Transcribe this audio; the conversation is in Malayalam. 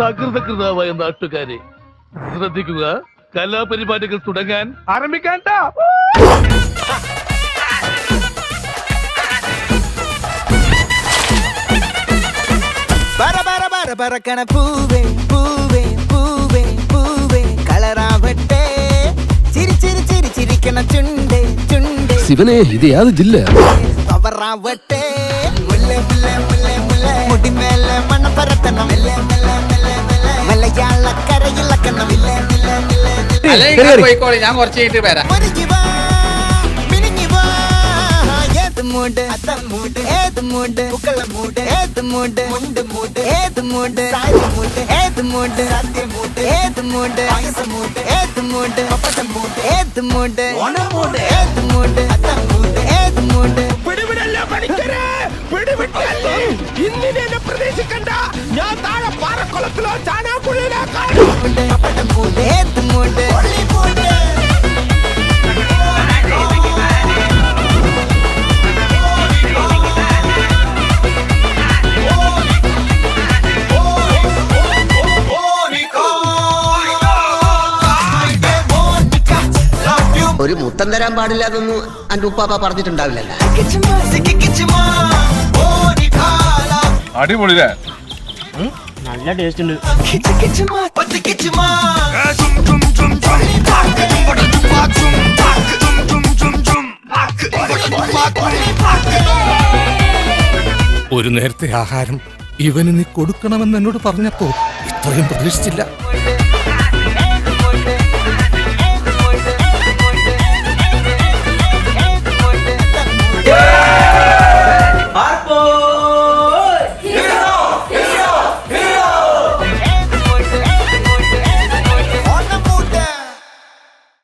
സകൃതകൃതാവായ നാട്ടുകാരെ ശ്രദ്ധിക്കുക, കലാപരിപാടികൾ തുടങ്ങാൻ ആരംഭിക്കാൻ. പറക്കണ പൂവേ പൂവേ പൂവേ പൂവേ കളറാവട്ടെ ചിരി ചിരി ചിരി ചിരിക്കണ ചുണ്ടേ ചുണ്ടേ ശിവനെ ഇത് യാത് ജില്ല പവറാവട്ടെ മുല്ലേ മുല്ലേ മുല്ലേ മുല്ലേ മുടിമേലെ മണ്ണ പരത്തണം മലയാളക്കരയിലക്കണം ഞാൻ കുറച്ച് കഴിഞ്ഞിട്ട് വരാം. മൂട് മൂട് ഏത് മൂട് പൂക്കള മൂട് ഏത് മൂട് മുണ്ട് മൂട് ഏത് മൂട് സാരി മൂട് ഏത് മൂട് സദ്യ മൂട് ഏത് മൂട് പായസം മൂട് ഏത് മൂട് പപ്പടം മൂട് ഏത് മൂട് ഓണം മൂട് ഏത് മൂട് അത്തം മൂട് ഏത് മൂട് പിടിവിടല്ലേ പണിക്കരെ, പിടിവിട്ടല്ലേ. ഇന്നിനെ എന്നെ പ്രതീക്ഷിക്കണ്ട, ഞാൻ താഴെ പാറക്കുളത്തിലോ ചാണാക്കുഴിയിലോ പപ്പടം മൂട് ഏത് മൂട് മൂട് ഒരു മുത്തം തരാൻ പാടില്ല എന്നൊന്നും അന്റെ ഉപ്പാപ്പ പറഞ്ഞിട്ടുണ്ടാവില്ലല്ലോ. അടിപൊളിയില്ലേ? നല്ല ടേസ്റ്റ് ഉണ്ട്. ഒരു നേരത്തെ ആഹാരം ഇവന് നീ കൊടുക്കണമെന്ന് എന്നോട് പറഞ്ഞപ്പോ ഇത്രയും പ്രതീക്ഷിച്ചില്ല.